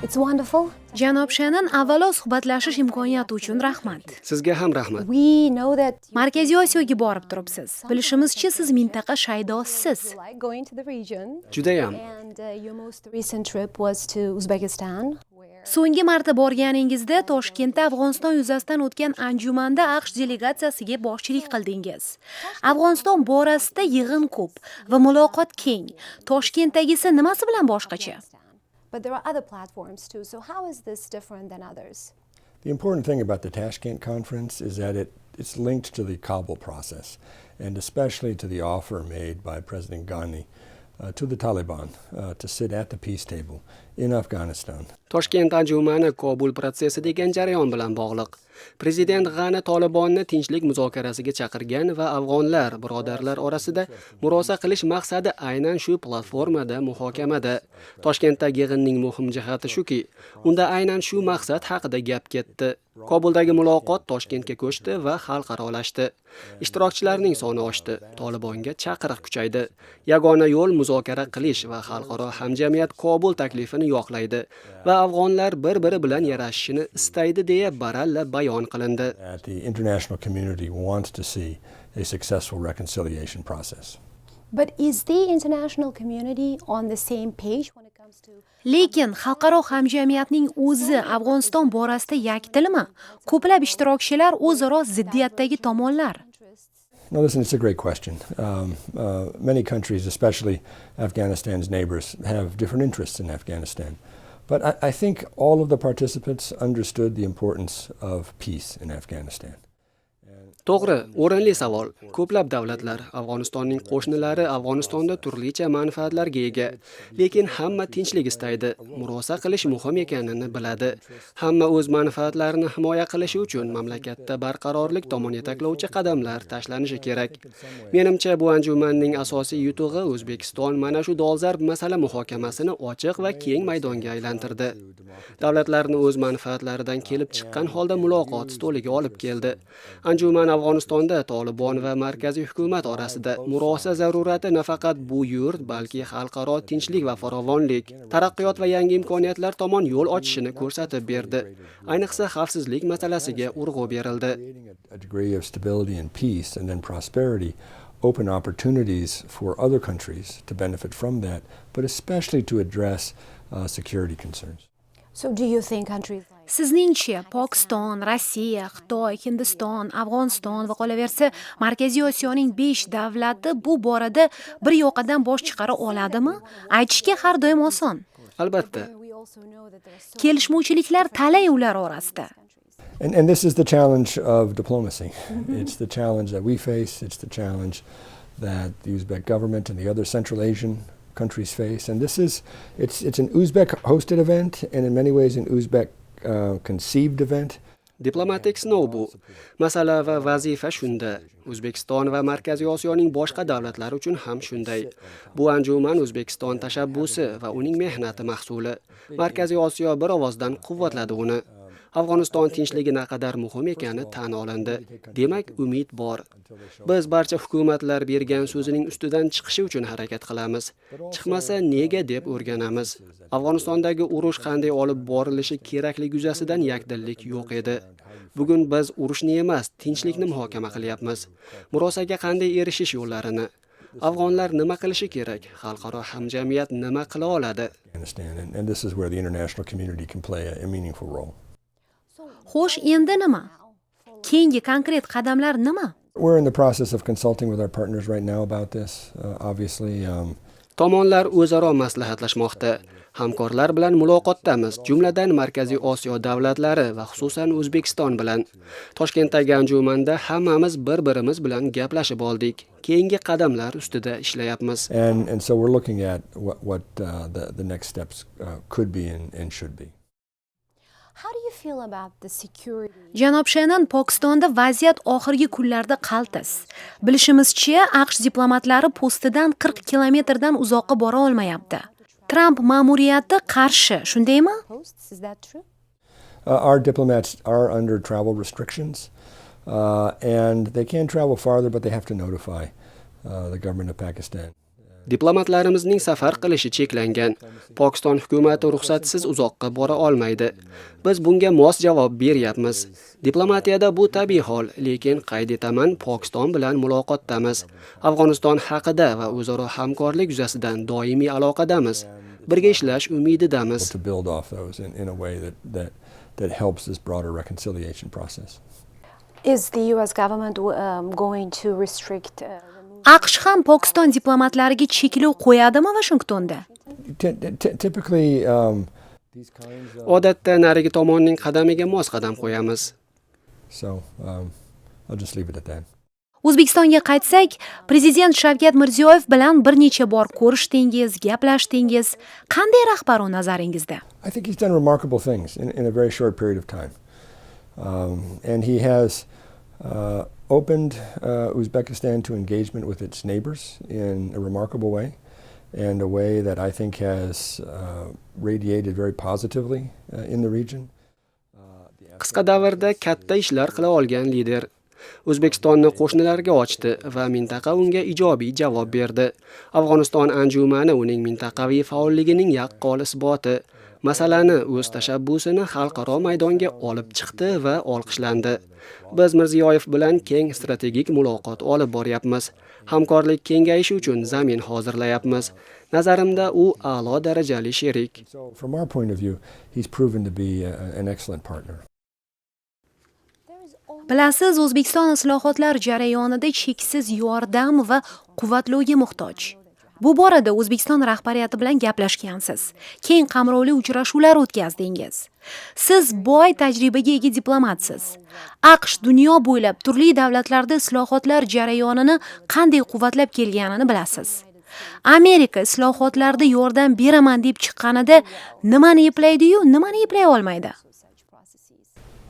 It's wonderful. Janob Shennon, avvalo suhbatlashish imkoniyati uchun rahmat. Sizga ham rahmat. We know that Markaziy Osiyoga borib turibsiz. Bilishimizcha siz mintaqa shaydosisiz. you like going to the region. Judayam. And your most recent trip was to Uzbekistan. So'nggi marta borganingizda Toshkentda Afg'oniston yuzasidan o'tgan anjumanda AQSh delegatsiyasiga boshchilik qildingiz. Afg'oniston borasida yig'in ko'p va muloqot keng. Toshkentdagisi nimasi bilan boshqacha? But there are other platforms too. So how is this different than others? The important thing about the Tashkent conference is that it's linked to the Kabul process, and especially to the offer made by President Ghani to the Taliban to sit at the peace table in Afghanistan. Toshkent anjumani Kobul protsessi degan jarayon bilan bog'liq. Prezident G'ani Tolibonni tinchlik muzokarasiga chaqirgan va afg'onlar birodarlar orasida murosa qilish maqsadi aynan shu platformada muhokamada. Toshkentdagi yig'inning muhim jihati shuki, unda aynan shu maqsad haqida gap ketdi. Kobuldagi muloqot Toshkentga ko'chdi va xalqarolashdi. Ishtirokchilarning soni oshdi, Tolibonga chaqiriq kuchaydi. Yagona yo'l muzokara qilish va xalqaro hamjamiyat Kobul taklifini yoqlaydi va afg'onlar bir-biri bilan yarashishini istaydi deya baralla bayon qilindi. The international community wants to see a successful reconciliation process. But is the international community on the same page when it comes to Lekin xalqaro hamjamiyatning o'zi Afg'oniston borasida yakdilmi? Ko'plab ishtirokchilar o'zaro ziddiyatdagi tomonlar. No, listen, it's a great question. Many countries, especially Afghanistan's neighbors, have different interests in Afghanistan. But I think all of the participants understood the importance of peace in Afghanistan. To'g'ri, o'rinli savol. Ko'plab davlatlar, Afg'onistonning qo'shnilari Afg'onistonda turlicha manfaatlarga ega, lekin hamma tinchlik istaydi, murosa qilish muhim ekanini biladi. Hamma o'z manfaatlarini himoya qilishi uchun mamlakatda barqarorlik tomon yetaklovchi qadamlar tashlanishi kerak. Menimcha, bu anjumanning asosiy yutug'i O'zbekiston mana shu dolzarb masala muhokamasini ochiq va keng maydonga aylantirdi. Davlatlarni o'z manfaatlaridan kelib chiqqan holda muloqot stoliga olib keldi. Anjuman Afg'onistonda Tolibon va markaziy hukumat orasida murosa zarurati nafaqat bu yurt, balki xalqaro tinchlik va farovonlik, taraqqiyot va yangi imkoniyatlar tomon yo'l ochishini ko'rsatib berdi. Ayniqsa xavfsizlik masalasiga urg'u berildi. A degree of stability and peace and then prosperity open opportunities for other countries to benefit from that, but especially to address security concerns. So do you think countries like Sizningcha Pokiston, Rossiya, Xitoy, Hindiston, Afg'oniston va qolaversa Markaziy Osiyoning 5 davlati bu borada bir yoqadan bosh chiqara oladimi? Aytishga har doim oson. Albatta. we also know that there are so Kelishmovchiliklar talay ular orasida. And this is the challenge of diplomacy. It's the challenge that we face. It's the challenge that the Uzbek government and the other Central Asian countries face. And this is, it's an Uzbek-hosted event, and in many ways an Uzbek-conceived event. Diplomatik sinov bu. Masala va vazifa shunda. O'zbekiston va Markaziy Osiyoning boshqa davlatlari uchun ham shunday. Bu anjuman O'zbekiston tashabbusi va uning mehnati mahsuli. Markaziy Osiyo bir ovozdan quvvatladi uni. Afg'oniston tinchligi naqadar muhim ekani tan olindi. Demak, umid bor. Biz barcha hukumatlar bergan so'zining ustidan chiqishi uchun harakat qilamiz. Chiqmasa nega deb o'rganamiz. Afg'onistondagi urush qanday olib borilishi kerakligi yuzasidan yakdillik yo'q edi. Bugun biz urushni emas, tinchlikni muhokama qilyapmiz. Murosaga qanday erishish yo'llarini, afg'onlar nima qilishi kerak, xalqaro hamjamiyat nima qila oladi. And this is where the international community can play a meaningful role. Xo'sh, endi nima? Keyingi konkret qadamlar nima? We're in the process of consulting with our partners right now about this. Obviously, Tomonlar o'zaro maslahatlashmoqda. Hamkorlar bilan muloqotdamiz, jumladan Markaziy Osiyo davlatlari va xususan O'zbekiston bilan. Toshkentdagi anjumanda hammamiz bir-birimiz bilan gaplashib oldik. Keyingi qadamlar ustida ishlayapmiz. and so we're looking at what the next steps could be and should be. How do you feel about the security? Janob Shennon, Pokistonda vaziyat oxirgi kunlarda qaltis. Bilishimizcha, AQSh diplomatlari postidan 40 kilometrdan uzoqqa bora olmayapti. Trump ma'muriyati qarshi, shundaymi? Posts, is that true? Our diplomats are under travel restrictions, and they can travel farther, but they have to notify the government of Pakistan. Diplomatlarimizning safar qilishi cheklangan. Pokiston hukumati ruxsatsiz uzoqqa bora olmaydi. Biz bunga mos javob beryapmiz. Diplomatiyada bu tabiiy hol, lekin qayd etaman, Pokiston bilan muloqotdamiz. Afg'oniston haqida va o'zaro hamkorlik yuzasidan doimiy aloqadamiz. Birga ishlash umididamiz. To build off those in a way that helps this broader reconciliation process. Is the US government going to restrict AQSh ham Pokiston diplomatlariga cheklov qo'yadimi Washingtonda? Typically, Odatda narigi tomonning qadamiga mos qadam qo'yamiz. so I'll just leave it at that. O'zbekistonga qaytsak, prezident Shavkat Mirziyoyev bilan bir necha bor ko'rishdingiz, gaplashdingiz. Qanday rahbar u nazaringizda? I think he's done remarkable things in a very short period of time. And he has opened Uzbekistan to engagement with its neighbors in a remarkable way, and a way that I think has radiated very positively in the region. Qisqa davrda katta ishlar qila olgan lider. O'zbekistonni qo'shnilarga ochdi va mintaqa unga ijobiy javob berdi. Afg'oniston anjumani uning mintaqaviy faolligining yaqqol isboti. Masalani o'z tashabbusini xalqaro maydonga olib chiqdi va olqishlandi. Biz Mirziyoyev bilan keng strategik muloqot olib boryapmiz. Hamkorlik kengayishi uchun zamin hozirlayapmiz. Nazarimda u a'lo darajali sherik. So from our point of view, he's proven to be an excellent partner. Bilasiz, O'zbekiston islohotlar jarayonida cheksiz yordam va quvvatlovga muhtoj. Bu borada O'zbekiston rahbariyati bilan gaplashgansiz. Keng qamrovli uchrashuvlar o'tkazdingiz. Siz boy tajribaga ega diplomatsiz. AQSh dunyo bo'ylab turli davlatlarda islohotlar jarayonini qanday quvvatlab kelganini bilasiz. Amerika islohotlarda yordam beraman deb chiqqanida nimani eplaydi-yu, nimani eplay olmaydi?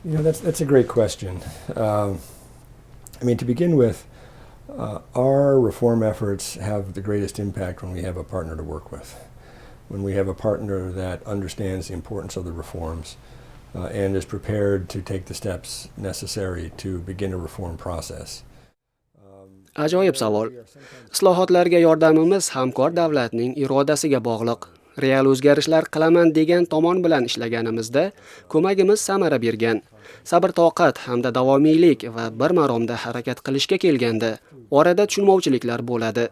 You know, that's a great question. I mean, to begin with, our reform efforts have the greatest impact when we have a partner to work with. When we have a partner that understands the importance of the reforms and is prepared to take the steps necessary to begin a reform process. Ajoyib savol. Islohotlarga yordamimiz hamkor davlatning irodasiga bog'liq. Real o'zgarishlar qilaman degan tomon bilan ishlaganimizda ko'magimiz samara bergan. Sabr-toqat hamda davomiylik va bir maromda harakat qilishga kelganda orada tushunmovchiliklar bo'ladi.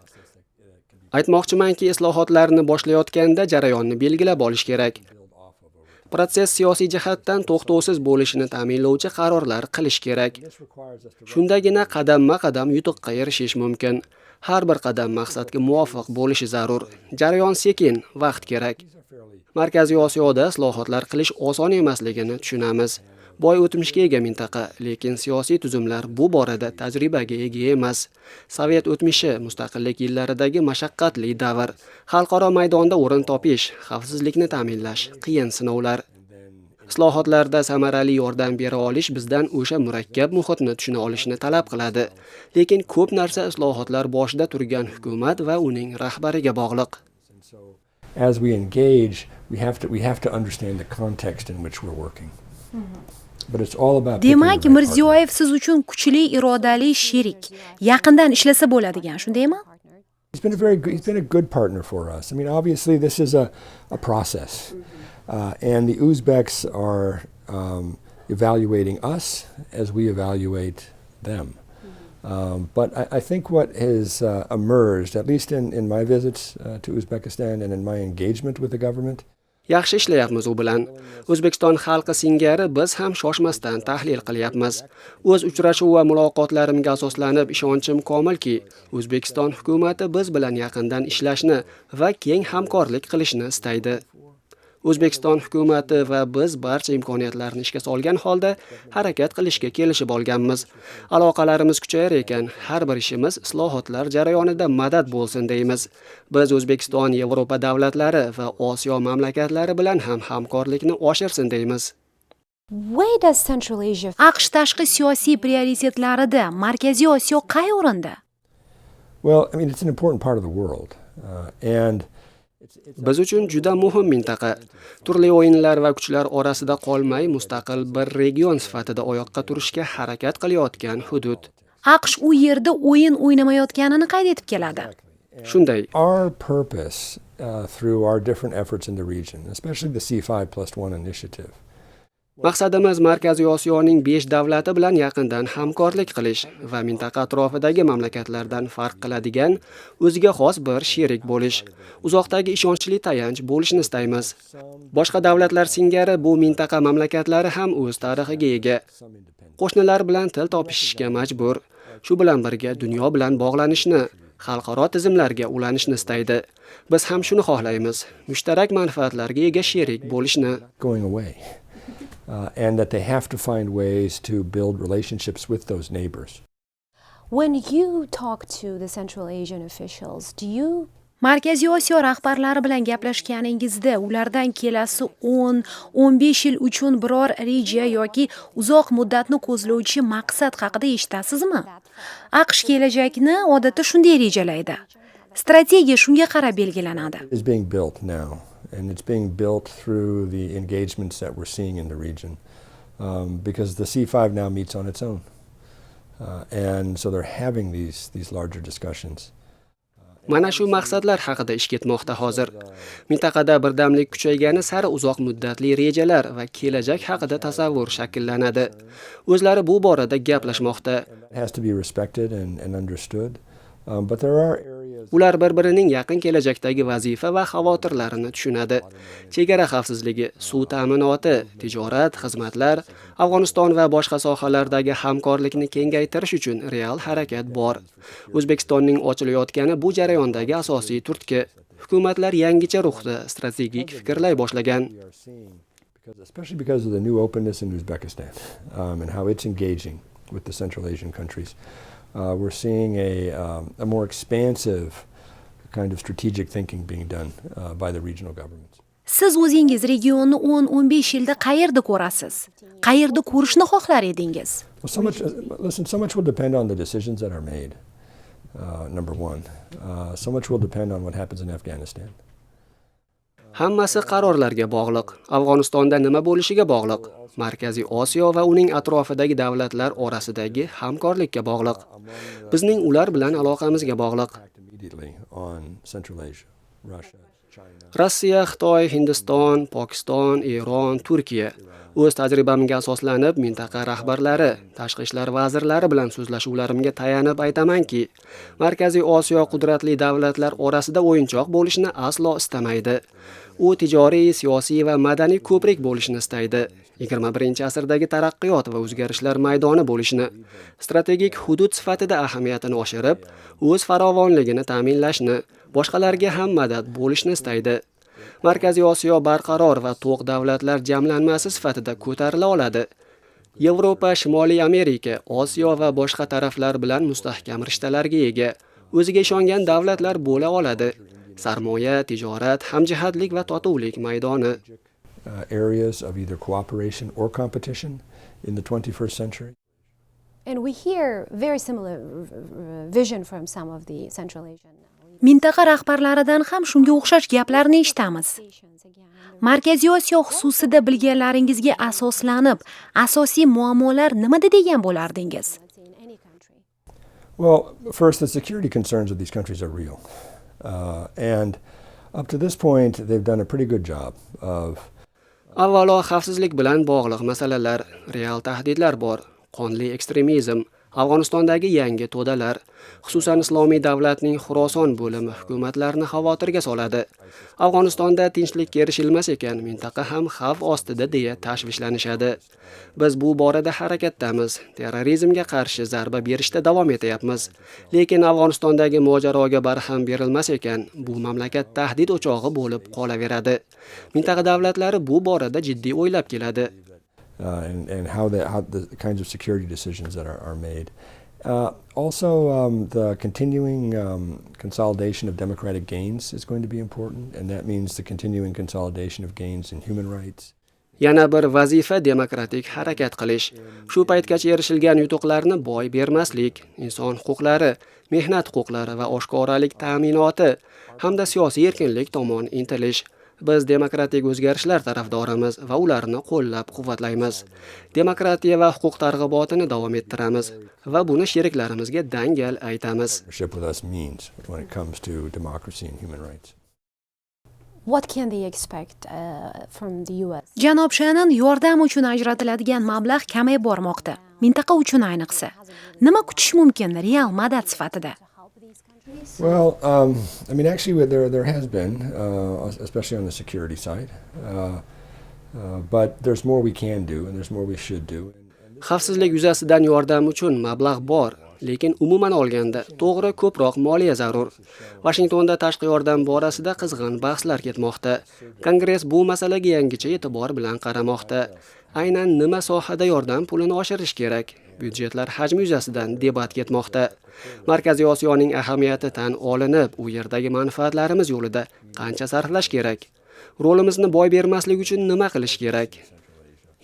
Aytmoqchimanki, islohotlarni boshlayotganda jarayonni belgilab olish kerak. Proses siyosiy jihatdan to'xtovsiz bo'lishini ta'minlovchi qarorlar qilish kerak. Shundagina qadamma-qadam yutuqqa erishish mumkin. Har bir qadam maqsadga muvofiq bo'lishi zarur. Jarayon sekin, vaqt kerak. Markaziy Osiyoda islohotlar qilish oson emasligini tushunamiz. Boy o'tmishga ega mintaqa, lekin siyosiy tuzumlar bu borada tajribaga ega emas. Sovet o'tmishi mustaqillik yillaridagi mashaqqatli davr, xalqaro maydonda o'rin topish, xavfsizlikni ta'minlash, qiyin sinovlar. Islohotlarda samarali yordam bera olish bizdan o'sha murakkab muhitni tushuna olishni talab qiladi. Lekin ko'p narsa islohotlar boshida turgan hukumat va uning rahbariga bog'liq. As we engage, we have to understand the context in which we're working. But it's all about Demak, Mirziyoyev siz uchun kuchli irodali sherik, yaqindan ishlasa bo'ladigan, shundaymi? He's been a good partner for us. I mean, obviously this is a process. And the Uzbeks are evaluating us as we evaluate them. But I think what has emerged, at least in my visits to Uzbekistan and in my engagement with the government, Yaxshi ishlayapmiz u bilan. O'zbekiston xalqi singari biz ham shoshmasdan tahlil qilyapmiz. O'z uchrashuv va muloqotlarimga asoslanib ishonchim komilki, O'zbekiston hukumatı biz bilan yaqindan ishlashni va keng hamkorlik qilishni istaydi. O'zbekiston hukumati va biz barcha imkoniyatlarni ishga solgan holda harakat qilishga kelishib olganmiz. Aloqalarimiz kuchayar ekan, har bir ishimiz islohotlar jarayonida madad bo'lsin deymiz. Biz O'zbekiston, Yevropa davlatlari va Osiyo mamlakatlari bilan ham hamkorlikni oshirsin deymiz. Where does Central Asia AQSh tashqi siyosiy prioritetlarida Markaziy Osiyo qay o'rinda? Well, I mean, it's an important part of the world. And Biz uchun juda muhim mintaqa. Turli o'yinlar va kuchlar orasida qolmay mustaqil bir region sifatida oyoqqa turishga harakat qilayotgan hudud. AQSh u yerda o'yin o'ynamayotganini qayd etib keladi. Shunday. Our purpose through our different efforts in the region, especially the C5+1 initiative, Maqsadimiz Markaziy Osiyoning 5 davlati bilan yaqindan hamkorlik qilish va mintaqa atrofidagi mamlakatlardan farq qiladigan o'ziga xos bir sherik bo'lish, uzoqdagi ishonchli tayanch bo'lishni istaymiz. Boshqa davlatlar singari bu mintaqa mamlakatlari ham o'z tarixiga ega. Qo'shnilar bilan til topishishga majbur. Shu bilan birga dunyo bilan bog'lanishni, xalqaro tizimlarga ulanishni istaydi. Biz ham shuni xohlaymiz. Mushtarak manfaatlarga ega sherik bo'lishni. going away. And that they have to find ways to build relationships with those neighbors. When you talk to the Central Asian officials, do you Markaziy Osiyo rahbarlari bilan gaplashganingizda ulardan kelasi 10-15 yil uchun biror reja yoki uzoq muddatni ko'zlovchi maqsad haqida eshitasizmi? AQSh kelajakni odatda shunday rejalaydi. Strategiya shunga qarab belgilanadi. It's being built now, and it's being built through the engagements that we're seeing in the region, because the C5 now meets on its own, and so they're having these larger discussions. Mana shu maqsadlar haqida ish ketmoqda hozir. Mintaqada birdamlik kuchaygani sari uzoq muddatli rejalar va kelajak haqida tasavvur shakllanadi. O'zlari bu borada gaplashmoqda. It has to be respected and understood, but there are areas. Ular bir-birining yaqin kelajakdagi vazifa va xavotirlarini tushunadi. Chegara xavfsizligi, suv ta'minoti, tijorat, xizmatlar, Afg'oniston va boshqa sohalardagi hamkorlikni kengaytirish uchun real harakat bor. O'zbekistonning ochilayotgani bu jarayondagi asosiy turtki. Hukumatlar yangicha ruhda strategik fikrlay boshlagan. Especially because of the new openness in Uzbekistan, and how it's engaging with the Central Asian countries. We're seeing a more expansive kind of strategic thinking being done by the regional governments. Siz o'zingiz regionni 10-15 yilda qayerda ko'rasiz? Qayerda ko'rishni xohlar edingiz? Well, so much will depend on the decisions that are made. Number one, so much will depend on what happens in Afghanistan. Hammasi qarorlarga bog'liq. Afg'onistonda nima bo'lishiga bog'liq. Markaziy Osiyo va uning atrofidagi davlatlar orasidagi hamkorlikka bog'liq. Bizning ular bilan aloqamizga bog'liq. Rossiya, Xitoy, Hindiston, Pokiston, Eron, Turkiya o'z tajribamga asoslanib mintaqa rahbarlari, tashqi ishlar vazirlari bilan so'zlashuvlarimga tayanib aytamanki, Markaziy Osiyo qudratli davlatlar orasida o'yinchoq bo'lishni aslo istamaydi. U tijoriy, siyosiy va madaniy ko'prik bo'lishni istaydi. 21-asrdagi taraqqiyot va o'zgarishlar maydoni bo'lishni, strategik hudud sifatida ahamiyatini oshirib, o'z farovonligini ta'minlashni, boshqalarga ham madad bo'lishni istaydi. Markaziy Osiyo barqaror va to'q davlatlar jamlanmasi sifatida ko'tarila oladi. Yevropa, Shimoliy Amerika, Osiyo va boshqa taraflar bilan mustahkam rishtalarga ega, o'ziga ishongan davlatlar bo'la oladi. Sarmoya, tijorat, hamjihatlik va totuvlik maydoni. Areas of either cooperation or competition in the 21st century. And we hear very similar vision from some of the Central Asian. Mintaqa rahbarlaridan ham shunga o'xshash gaplarni eshitamiz. Markaziy Osiyo xususida bilganlaringizga asoslanib, asosiy muammolar nimada degan bo'lardingiz? Well, first, the security concerns of these countries are real. And up to this point, they've done a pretty good job of Avvalo xavfsizlik bilan bog'liq masalalar, real tahdidlar bor. Qonli ekstremizm, Afg'onistondagi yangi to'dalar, xususan Islomiy davlatning Xuroson bo'limi hukumatlarni xavotirga soladi. Afg'onistonda tinchlikka erishilmas ekan, mintaqa ham xavf ostida deya tashvishlanishadi. Biz bu borada harakatdamiz. Terrorizmga qarshi zarba berishda davom etyapmiz. Lekin Afg'onistondagi mojaroga barham berilmas ekan, bu mamlakat tahdid o'chog'i bo'lib qolaveradi. Mintaqa davlatlari bu borada jiddiy o'ylab keladi. And how the kinds of security decisions that are made. Also, the continuing consolidation of democratic gains is going to be important, and that means the continuing consolidation of gains in human rights. Yana bir vazifa demokratik harakat qilish. Shu paytgacha erishilgan yutuqlarni boy bermaslik, inson huquqlari, mehnat huquqlari va oshkoralik ta'minoti hamda siyosiy erkinlik tomon intilish. Biz demokratik o'zgarishlar tarafdorimiz va ularni qo'llab-quvvatlaymiz. Demokratiya va huquq targ'ibotini davom ettiramiz va buni sheriklarimizga dangal aytamiz. With us means when it comes to democracy and human rights. What can they expect from the US? Janob Shennon yordam uchun ajratiladigan mablag' kamayib bormoqda. Mintaqa uchun ayniqsa. Nima kutish mumkin real madad sifatida? Well, I mean, actually, there has been, especially on the security side, but there's more we can do, and there's more we should do. Xavfsizlik yuzasidan yordam uchun mablag' bor, lekin umuman olganda to'g'ri ko'proq moliya zarur. Washingtonda tashqi yordam borasida qizg'in bahslar ketmoqda. Kongress bu masalaga yangicha e'tibor bilan qaramoqda. Aynan nima sohada yordam pulini oshirish kerak? Byudjetlar hajmi yuzasidan debat ketmoqda. Markaziy Osiyoning ahamiyati tan olinib, u yerdagi manfaatlarimiz yo'lida qancha sarflash kerak? Rolimizni boy bermaslik uchun nima qilish kerak?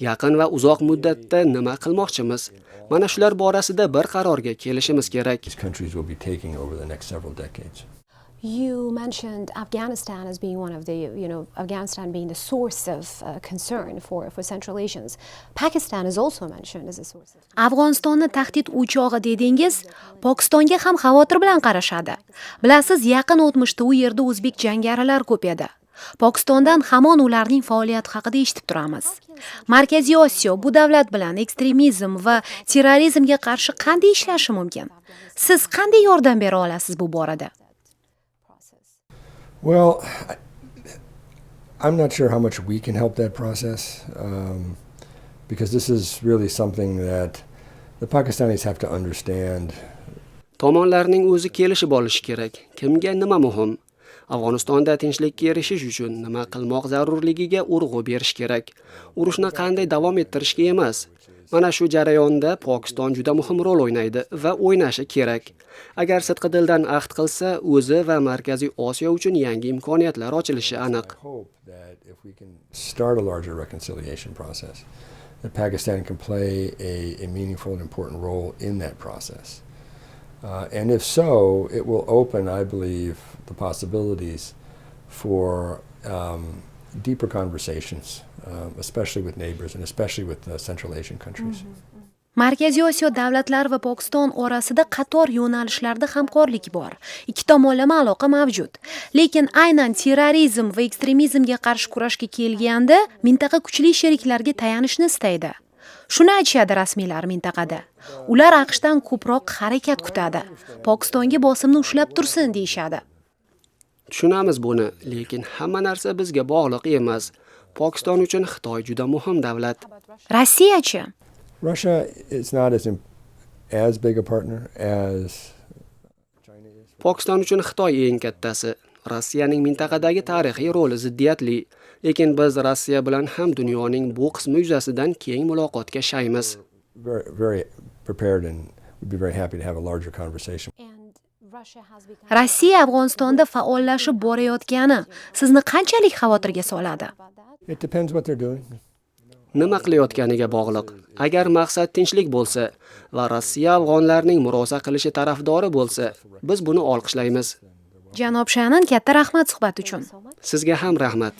Yaqin va uzoq muddatda nima qilmoqchimiz? Mana shular borasida bir qarorga kelishimiz kerak. These countries will be taking over the next several decades. You mentioned Afghanistan as being one of the, Afghanistan being the source of concern for Central Asians. Pakistan is also mentioned as a source of. Afg'onistonni tahdid o'chog'i dedingiz, Pokistonga ham xavotir bilan qarashadi. Bilasiz, yaqin o'tmishda u yerda o'zbek jangarilar ko'p edi. Pokistondan hamon ularning faoliyati haqida eshitib turamiz. Markaziy Osiyo bu davlat bilan ekstremizm va terrorizmga qarshi qanday ishlashi mumkin? Siz qanday yordam bera olasiz bu borada? Well, I'm not sure how much we can help that process, because this is really something that the Pakistanis have to understand. Tomonlarning o'zi kelishib olishi kerak. Kimga nima muhim? Afg'onistonda tinchlikka erishish uchun nima qilmoq zarurligiga urg'u berish kerak. Urushni qanday davom ettirishga emas. Mana shu jarayonda Pokiston juda muhim rol o'ynaydi va o'ynashi kerak. Agar sidqi dildan ahd qilsa, o'zi va Markaziy Osiyo uchun yangi imkoniyatlar ochilishi aniq. Start a larger reconciliation process. That Pakistan can play a meaningful and important role in that process. And if so, it will open, I believe, the possibilities for deeper conversations, especially with neighbors and especially with Central Asian countries. Markaziy Osiyo davlatlari va Pokiston orasida qator yo'nalishlarda hamkorlik bor. Ikki tomonlama aloqa mavjud. Lekin aynan terrorizm va ekstremizmga qarshi kurashga kelganda mintaqa kuchli sheriklarga tayanishni istaydi. Shuni aytishadi rasmiylar mintaqada. Ular AQShdan ko'proq harakat kutadi. Pokistonga bosimni ushlab tursin deyshadi. Tushunamiz buni, lekin hamma narsa bizga bog'liq emas. Pokiston uchun Xitoy juda muhim davlat. Rossiya-chi? Russia is not as big a partner as China is. Pokiston uchun Xitoy eng kattasi. Rossiyaning mintaqadagi tarixiy roli ziddiyatli, lekin biz Rossiya bilan ham dunyoning bu qismi yuzasidan keng muloqotga shaymiz. Very prepared and we'd be very happy to have a larger conversation. Rossiya Afg'onistonda faollashib borayotgani sizni qanchalik xavotirga soladi? It depends what they're doing. Nima qilayotganiga bog'liq. Agar maqsad tinchlik bo'lsa va Rossiya afg'onlarning murosa qilishi tarafdori bo'lsa, biz buni olqishlaymiz. Janob Shennon, katta rahmat suhbat uchun. Sizga ham rahmat.